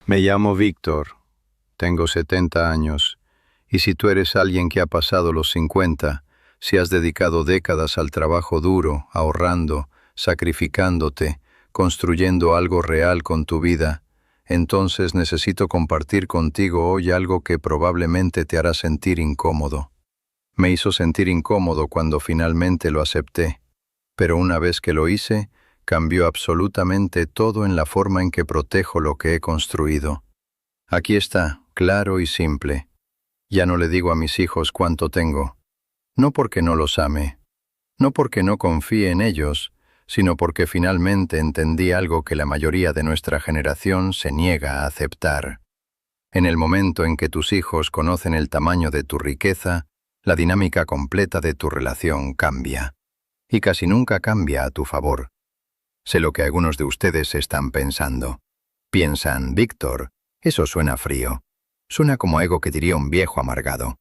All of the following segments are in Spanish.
Me llamo Víctor, tengo 70 años, y si tú eres alguien que ha pasado los 50, si has dedicado décadas al trabajo duro, ahorrando, sacrificándote, construyendo algo real con tu vida, entonces necesito compartir contigo hoy algo que probablemente te hará sentir incómodo. Me hizo sentir incómodo cuando finalmente lo acepté, pero una vez que lo hice, cambió absolutamente todo en la forma en que protejo lo que he construido. Aquí está, claro y simple. Ya no le digo a mis hijos cuánto tengo. No porque no los ame, no porque no confíe en ellos, sino porque finalmente entendí algo que la mayoría de nuestra generación se niega a aceptar. En el momento en que tus hijos conocen el tamaño de tu riqueza, la dinámica completa de tu relación cambia. Y casi nunca cambia a tu favor. Sé lo que algunos de ustedes están pensando. Piensan, Víctor, eso suena frío. Suena como algo que diría un viejo amargado.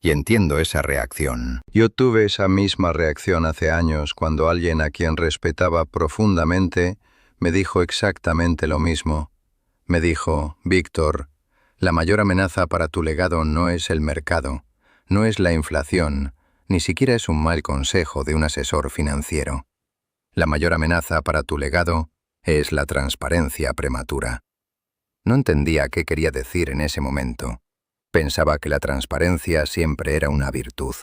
Y entiendo esa reacción. Yo tuve esa misma reacción hace años cuando alguien a quien respetaba profundamente me dijo exactamente lo mismo. Me dijo, Víctor, la mayor amenaza para tu legado no es el mercado, no es la inflación, ni siquiera es un mal consejo de un asesor financiero. La mayor amenaza para tu legado es la transparencia prematura. No entendía qué quería decir en ese momento. Pensaba que la transparencia siempre era una virtud.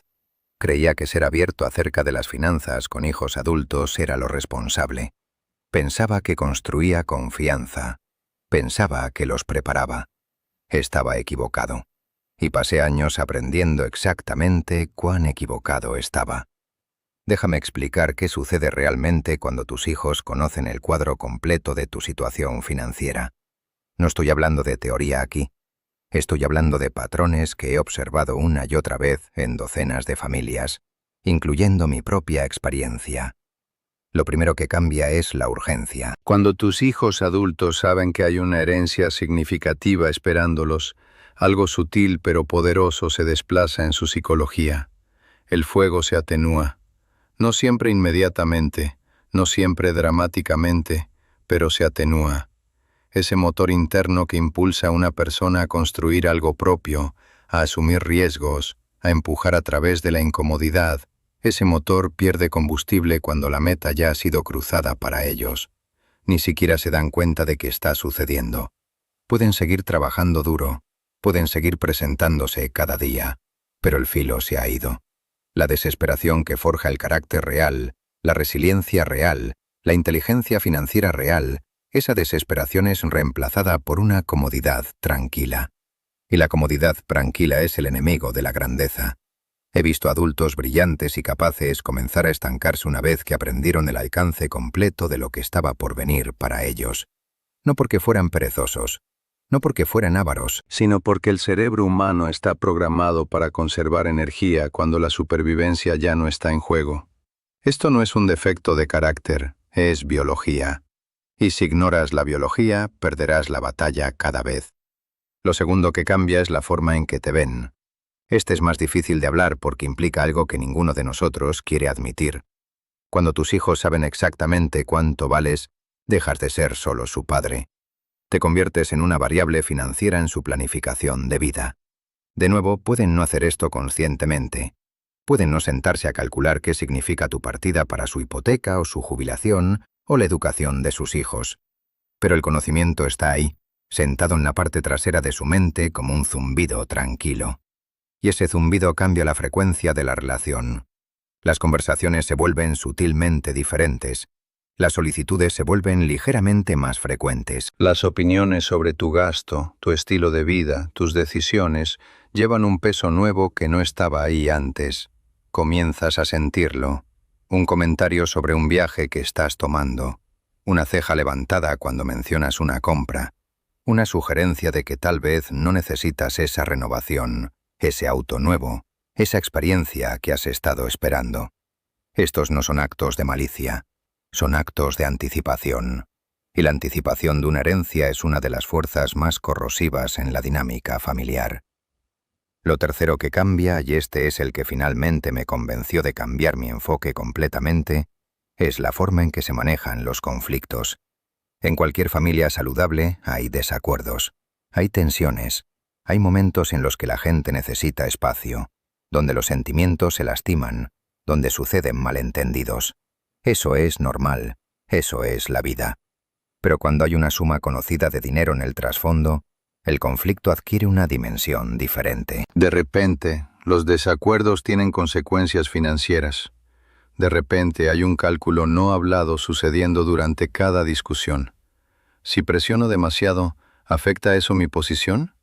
Creía que ser abierto acerca de las finanzas con hijos adultos era lo responsable. Pensaba que construía confianza. Pensaba que los preparaba. Estaba equivocado. Y pasé años aprendiendo exactamente cuán equivocado estaba. Déjame explicar qué sucede realmente cuando tus hijos conocen el cuadro completo de tu situación financiera. No estoy hablando de teoría aquí. Estoy hablando de patrones que he observado una y otra vez en docenas de familias, incluyendo mi propia experiencia. Lo primero que cambia es la urgencia. Cuando tus hijos adultos saben que hay una herencia significativa esperándolos, algo sutil pero poderoso se desplaza en su psicología. El fuego se atenúa. No siempre inmediatamente, no siempre dramáticamente, pero se atenúa. Ese motor interno que impulsa a una persona a construir algo propio, a asumir riesgos, a empujar a través de la incomodidad, ese motor pierde combustible cuando la meta ya ha sido cruzada para ellos. Ni siquiera se dan cuenta de que está sucediendo. Pueden seguir trabajando duro, pueden seguir presentándose cada día, pero el filo se ha ido. La desesperación que forja el carácter real, la resiliencia real, la inteligencia financiera real, esa desesperación es reemplazada por una comodidad tranquila. Y la comodidad tranquila es el enemigo de la grandeza. He visto adultos brillantes y capaces comenzar a estancarse una vez que aprendieron el alcance completo de lo que estaba por venir para ellos. No porque fueran perezosos, no porque fueran ávaros, sino porque el cerebro humano está programado para conservar energía cuando la supervivencia ya no está en juego. Esto no es un defecto de carácter, es biología. Y si ignoras la biología, perderás la batalla cada vez. Lo segundo que cambia es la forma en que te ven. Este es más difícil de hablar porque implica algo que ninguno de nosotros quiere admitir. Cuando tus hijos saben exactamente cuánto vales, dejas de ser solo su padre. Te conviertes en una variable financiera en su planificación de vida. De nuevo, pueden no hacer esto conscientemente. Pueden no sentarse a calcular qué significa tu partida para su hipoteca o su jubilación o la educación de sus hijos. Pero el conocimiento está ahí, sentado en la parte trasera de su mente como un zumbido tranquilo. Y ese zumbido cambia la frecuencia de la relación. Las conversaciones se vuelven sutilmente diferentes. Las solicitudes se vuelven ligeramente más frecuentes. Las opiniones sobre tu gasto, tu estilo de vida, tus decisiones, llevan un peso nuevo que no estaba ahí antes. Comienzas a sentirlo. Un comentario sobre un viaje que estás tomando. Una ceja levantada cuando mencionas una compra. Una sugerencia de que tal vez no necesitas esa renovación, ese auto nuevo, esa experiencia que has estado esperando. Estos no son actos de malicia. Son actos de anticipación, y la anticipación de una herencia es una de las fuerzas más corrosivas en la dinámica familiar. Lo tercero que cambia, y este es el que finalmente me convenció de cambiar mi enfoque completamente, es la forma en que se manejan los conflictos. En cualquier familia saludable hay desacuerdos, hay tensiones, hay momentos en los que la gente necesita espacio, donde los sentimientos se lastiman, donde suceden malentendidos. Eso es normal, eso es la vida. Pero cuando hay una suma conocida de dinero en el trasfondo, el conflicto adquiere una dimensión diferente. De repente, los desacuerdos tienen consecuencias financieras. De repente hay un cálculo no hablado sucediendo durante cada discusión. Si presiono demasiado, ¿afecta eso mi posición?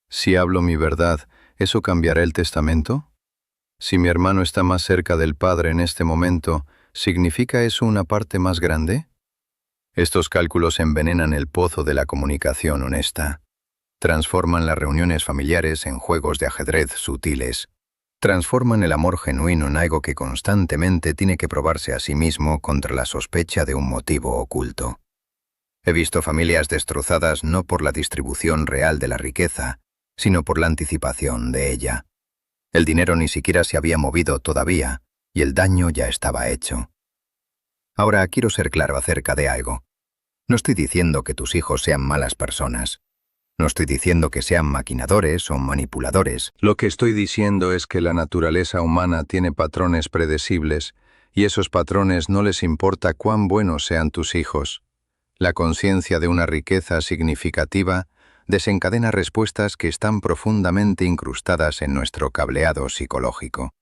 Si hablo mi verdad, ¿eso cambiará el testamento? Si mi hermano está más cerca del Padre en este momento, ¿significa eso una parte más grande? Estos cálculos envenenan el pozo de la comunicación honesta. Transforman las reuniones familiares en juegos de ajedrez sutiles. Transforman el amor genuino en algo que constantemente tiene que probarse a sí mismo contra la sospecha de un motivo oculto. He visto familias destrozadas no por la distribución real de la riqueza, sino por la anticipación de ella. El dinero ni siquiera se había movido todavía, y el daño ya estaba hecho. Ahora quiero ser claro acerca de algo. No estoy diciendo que tus hijos sean malas personas. No estoy diciendo que sean maquinadores o manipuladores. Lo que estoy diciendo es que la naturaleza humana tiene patrones predecibles, y esos patrones no les importa cuán buenos sean tus hijos. La conciencia de una riqueza significativa desencadena respuestas que están profundamente incrustadas en nuestro cableado psicológico.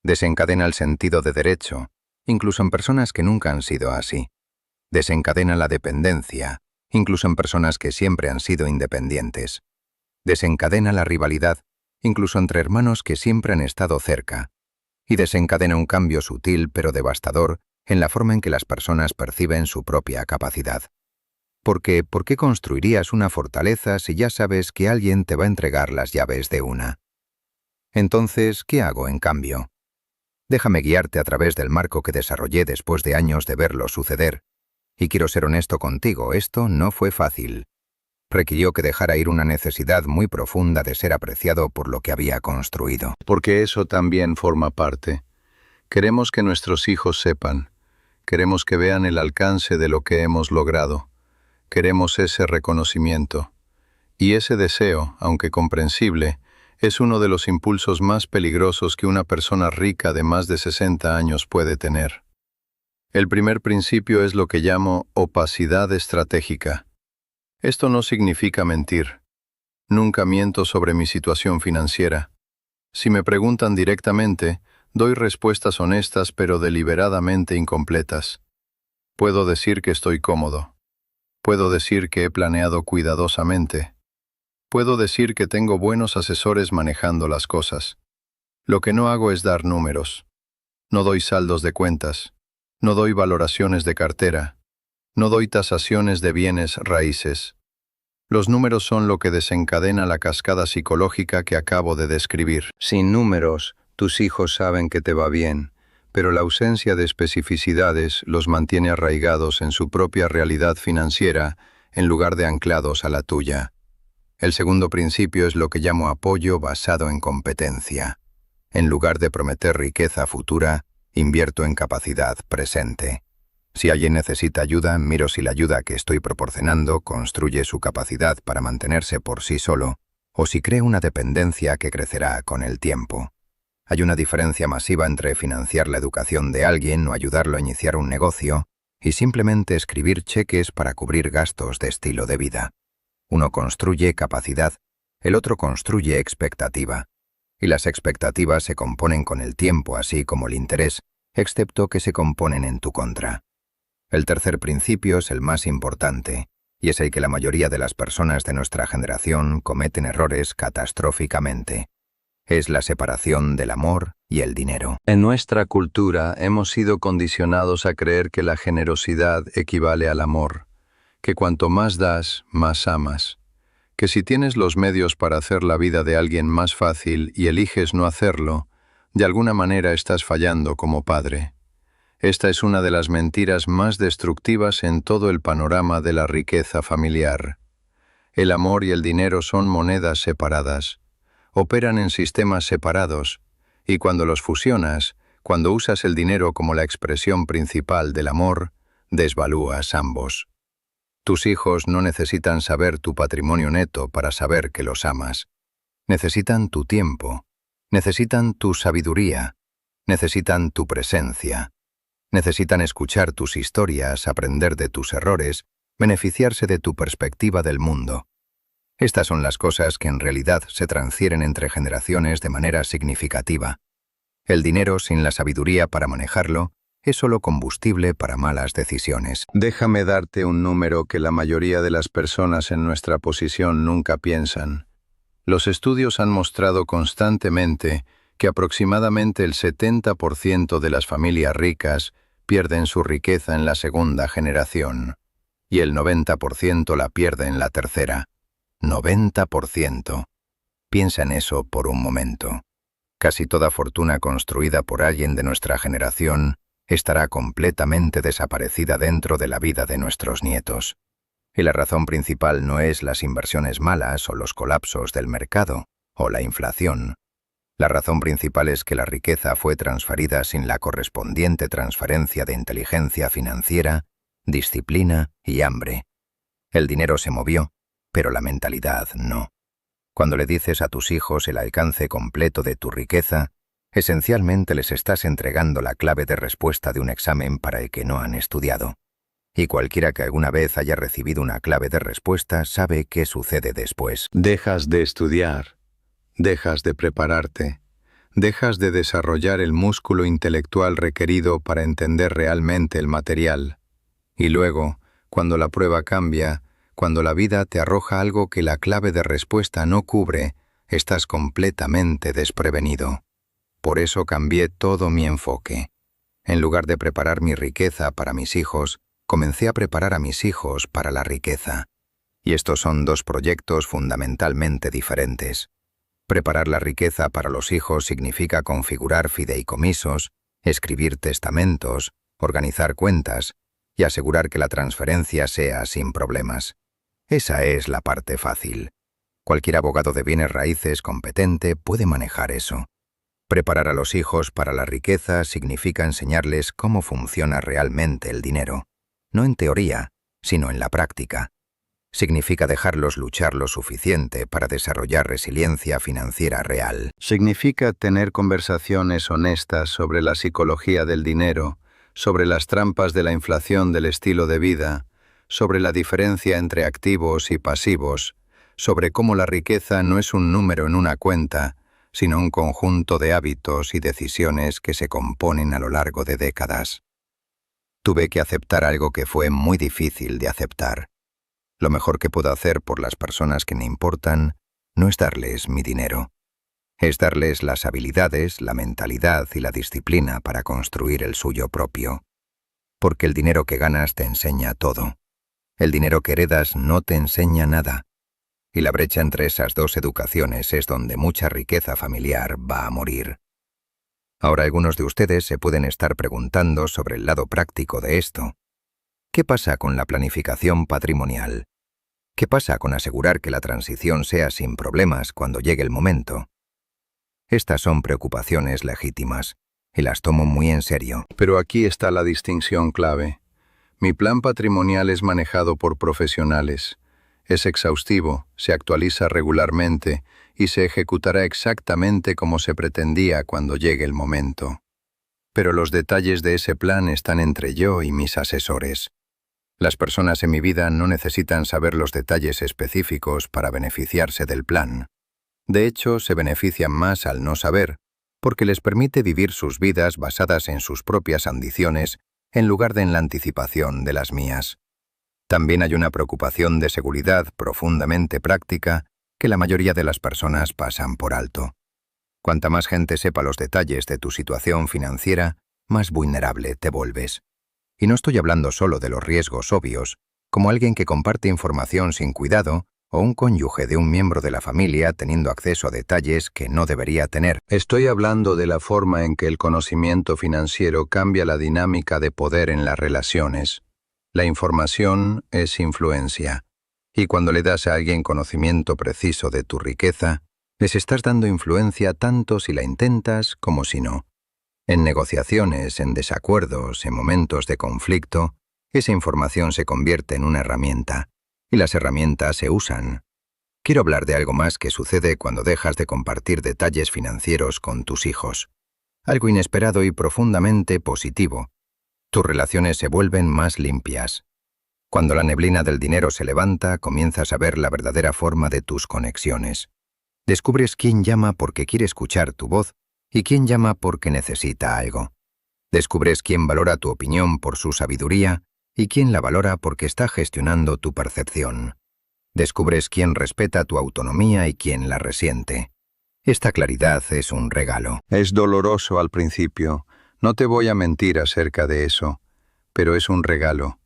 Desencadena el sentido de derecho, incluso en personas que nunca han sido así. Desencadena la dependencia, incluso en personas que siempre han sido independientes. Desencadena la rivalidad, incluso entre hermanos que siempre han estado cerca. Y desencadena un cambio sutil pero devastador en la forma en que las personas perciben su propia capacidad. Porque, ¿por qué construirías una fortaleza si ya sabes que alguien te va a entregar las llaves de una? Entonces, ¿qué hago en cambio? Déjame guiarte a través del marco que desarrollé después de años de verlo suceder. Y quiero ser honesto contigo, esto no fue fácil. Requirió que dejara ir una necesidad muy profunda de ser apreciado por lo que había construido. Porque eso también forma parte. Queremos que nuestros hijos sepan. Queremos que vean el alcance de lo que hemos logrado. Queremos ese reconocimiento. Y ese deseo, aunque comprensible, es uno de los impulsos más peligrosos que una persona rica de más de 60 años puede tener. El primer principio es lo que llamo opacidad estratégica. Esto no significa mentir. Nunca miento sobre mi situación financiera. Si me preguntan directamente, doy respuestas honestas pero deliberadamente incompletas. Puedo decir que estoy cómodo. Puedo decir que he planeado cuidadosamente. Puedo decir que tengo buenos asesores manejando las cosas. Lo que no hago es dar números. No doy saldos de cuentas. No doy valoraciones de cartera. No doy tasaciones de bienes raíces. Los números son lo que desencadena la cascada psicológica que acabo de describir. Sin números, tus hijos saben que te va bien, pero la ausencia de especificidades los mantiene arraigados en su propia realidad financiera en lugar de anclados a la tuya. El segundo principio es lo que llamo apoyo basado en competencia. En lugar de prometer riqueza futura, invierto en capacidad presente. Si alguien necesita ayuda, miro si la ayuda que estoy proporcionando construye su capacidad para mantenerse por sí solo, o si crea una dependencia que crecerá con el tiempo. Hay una diferencia masiva entre financiar la educación de alguien o ayudarlo a iniciar un negocio y simplemente escribir cheques para cubrir gastos de estilo de vida. Uno construye capacidad, el otro construye expectativa. Y las expectativas se componen con el tiempo, así como el interés, excepto que se componen en tu contra. El tercer principio es el más importante, y es el que la mayoría de las personas de nuestra generación cometen errores catastróficamente. Es la separación del amor y el dinero. En nuestra cultura hemos sido condicionados a creer que la generosidad equivale al amor, que cuanto más das, más amas. Que si tienes los medios para hacer la vida de alguien más fácil y eliges no hacerlo, de alguna manera estás fallando como padre. Esta es una de las mentiras más destructivas en todo el panorama de la riqueza familiar. El amor y el dinero son monedas separadas, operan en sistemas separados, y cuando los fusionas, cuando usas el dinero como la expresión principal del amor, desvalúas ambos. Tus hijos no necesitan saber tu patrimonio neto para saber que los amas. Necesitan tu tiempo, necesitan tu sabiduría, necesitan tu presencia. Necesitan escuchar tus historias, aprender de tus errores, beneficiarse de tu perspectiva del mundo. Estas son las cosas que en realidad se transfieren entre generaciones de manera significativa. El dinero sin la sabiduría para manejarlo es solo combustible para malas decisiones. Déjame darte un número que la mayoría de las personas en nuestra posición nunca piensan. Los estudios han mostrado constantemente que aproximadamente el 70% de las familias ricas pierden su riqueza en la segunda generación, y el 90% la pierde en la tercera. 90%. Piensa en eso por un momento. Casi toda fortuna construida por alguien de nuestra generación estará completamente desaparecida dentro de la vida de nuestros nietos. Y la razón principal no es las inversiones malas o los colapsos del mercado o la inflación. La razón principal es que la riqueza fue transferida sin la correspondiente transferencia de inteligencia financiera, disciplina y hambre. El dinero se movió, pero la mentalidad no. Cuando le dices a tus hijos el alcance completo de tu riqueza, esencialmente les estás entregando la clave de respuesta de un examen para el que no han estudiado. Y cualquiera que alguna vez haya recibido una clave de respuesta sabe qué sucede después. Dejas de estudiar, dejas de prepararte, dejas de desarrollar el músculo intelectual requerido para entender realmente el material. Y luego, cuando la prueba cambia, cuando la vida te arroja algo que la clave de respuesta no cubre, estás completamente desprevenido. Por eso cambié todo mi enfoque. En lugar de preparar mi riqueza para mis hijos, comencé a preparar a mis hijos para la riqueza. Y estos son dos proyectos fundamentalmente diferentes. Preparar la riqueza para los hijos significa configurar fideicomisos, escribir testamentos, organizar cuentas y asegurar que la transferencia sea sin problemas. Esa es la parte fácil. Cualquier abogado de bienes raíces competente puede manejar eso. Preparar a los hijos para la riqueza significa enseñarles cómo funciona realmente el dinero. No en teoría, sino en la práctica. Significa dejarlos luchar lo suficiente para desarrollar resiliencia financiera real. Significa tener conversaciones honestas sobre la psicología del dinero, sobre las trampas de la inflación del estilo de vida, sobre la diferencia entre activos y pasivos, sobre cómo la riqueza no es un número en una cuenta, sino un conjunto de hábitos y decisiones que se componen a lo largo de décadas. Tuve que aceptar algo que fue muy difícil de aceptar. Lo mejor que puedo hacer por las personas que me importan no es darles mi dinero. Es darles las habilidades, la mentalidad y la disciplina para construir el suyo propio. Porque el dinero que ganas te enseña todo. El dinero que heredas no te enseña nada. Y la brecha entre esas dos educaciones es donde mucha riqueza familiar va a morir. Ahora algunos de ustedes se pueden estar preguntando sobre el lado práctico de esto. ¿Qué pasa con la planificación patrimonial? ¿Qué pasa con asegurar que la transición sea sin problemas cuando llegue el momento? Estas son preocupaciones legítimas, y las tomo muy en serio. Pero aquí está la distinción clave. Mi plan patrimonial es manejado por profesionales. Es exhaustivo, se actualiza regularmente y se ejecutará exactamente como se pretendía cuando llegue el momento. Pero los detalles de ese plan están entre yo y mis asesores. Las personas en mi vida no necesitan saber los detalles específicos para beneficiarse del plan. De hecho, se benefician más al no saber, porque les permite vivir sus vidas basadas en sus propias ambiciones en lugar de en la anticipación de las mías. También hay una preocupación de seguridad profundamente práctica que la mayoría de las personas pasan por alto. Cuanta más gente sepa los detalles de tu situación financiera, más vulnerable te vuelves. Y no estoy hablando solo de los riesgos obvios, como alguien que comparte información sin cuidado o un cónyuge de un miembro de la familia teniendo acceso a detalles que no debería tener. Estoy hablando de la forma en que el conocimiento financiero cambia la dinámica de poder en las relaciones. La información es influencia, y cuando le das a alguien conocimiento preciso de tu riqueza, les estás dando influencia tanto si la intentas como si no. En negociaciones, en desacuerdos, en momentos de conflicto, Esa información se convierte en una herramienta, y las herramientas se usan. Quiero hablar de algo más que sucede cuando dejas de compartir detalles financieros con tus hijos. Algo inesperado y profundamente positivo. Tus relaciones se vuelven más limpias. Cuando la neblina del dinero se levanta, comienzas a ver la verdadera forma de tus conexiones. Descubres quién llama porque quiere escuchar tu voz y quién llama porque necesita algo. Descubres quién valora tu opinión por su sabiduría y quién la valora porque está gestionando tu percepción. Descubres quién respeta tu autonomía y quién la resiente. Esta claridad es un regalo. Es doloroso al principio, no te voy a mentir acerca de eso, pero es un regalo,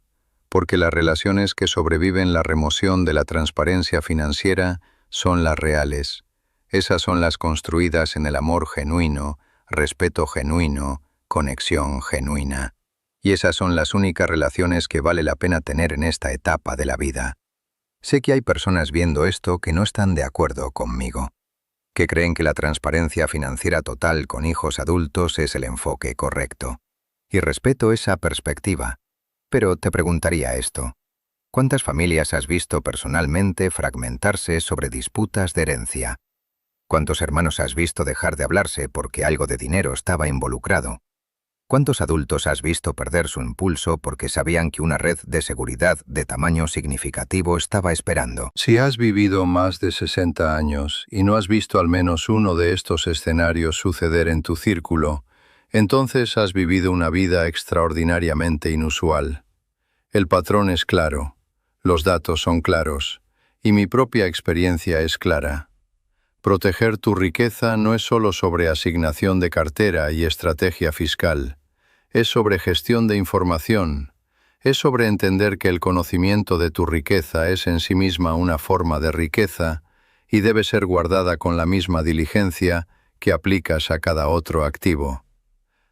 porque las relaciones que sobreviven la remoción de la transparencia financiera son las reales. Esas son las construidas en el amor genuino, respeto genuino, conexión genuina. Y esas son las únicas relaciones que vale la pena tener en esta etapa de la vida. Sé que hay personas viendo esto que no están de acuerdo conmigo, que creen que la transparencia financiera total con hijos adultos es el enfoque correcto. Y respeto esa perspectiva. Pero te preguntaría esto. ¿Cuántas familias has visto personalmente fragmentarse sobre disputas de herencia? ¿Cuántos hermanos has visto dejar de hablarse porque algo de dinero estaba involucrado? ¿Cuántos adultos has visto perder su impulso porque sabían que una red de seguridad de tamaño significativo estaba esperando? Si has vivido más de 60 años y no has visto al menos uno de estos escenarios suceder en tu círculo, entonces has vivido una vida extraordinariamente inusual. El patrón es claro, los datos son claros, y mi propia experiencia es clara. Proteger tu riqueza no es solo sobre asignación de cartera y estrategia fiscal. Es sobre gestión de información. Es sobre entender que el conocimiento de tu riqueza es en sí misma una forma de riqueza y debe ser guardada con la misma diligencia que aplicas a cada otro activo.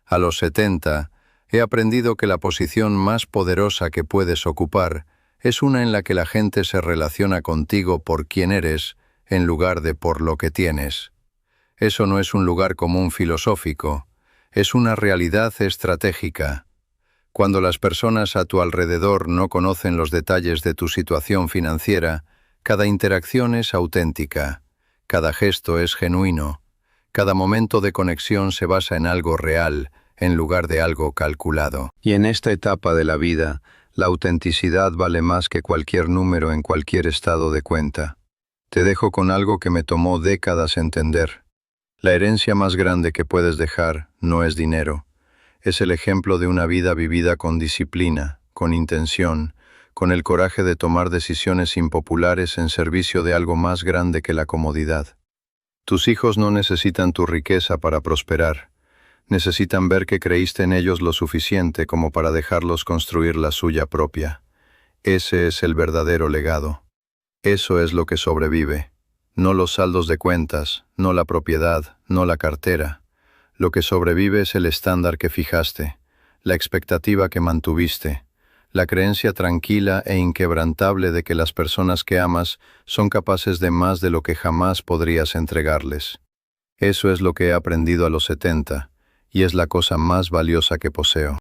A los 70, he aprendido que la posición más poderosa que puedes ocupar es una en la que la gente se relaciona contigo por quién eres, en lugar de por lo que tienes. Eso no es un lugar común filosófico, es una realidad estratégica. Cuando las personas a tu alrededor no conocen los detalles de tu situación financiera, cada interacción es auténtica, cada gesto es genuino, cada momento de conexión se basa en algo real, en lugar de algo calculado. Y en esta etapa de la vida, la autenticidad vale más que cualquier número en cualquier estado de cuenta. Te dejo con algo que me tomó décadas entender. La herencia más grande que puedes dejar no es dinero. Es el ejemplo de una vida vivida con disciplina, con intención, con el coraje de tomar decisiones impopulares en servicio de algo más grande que la comodidad. Tus hijos no necesitan tu riqueza para prosperar. Necesitan ver que creíste en ellos lo suficiente como para dejarlos construir la suya propia. Ese es el verdadero legado. Eso es lo que sobrevive. No los saldos de cuentas, no la propiedad, no la cartera. Lo que sobrevive es el estándar que fijaste, la expectativa que mantuviste, la creencia tranquila e inquebrantable de que las personas que amas son capaces de más de lo que jamás podrías entregarles. Eso es lo que he aprendido a los 70, y es la cosa más valiosa que poseo.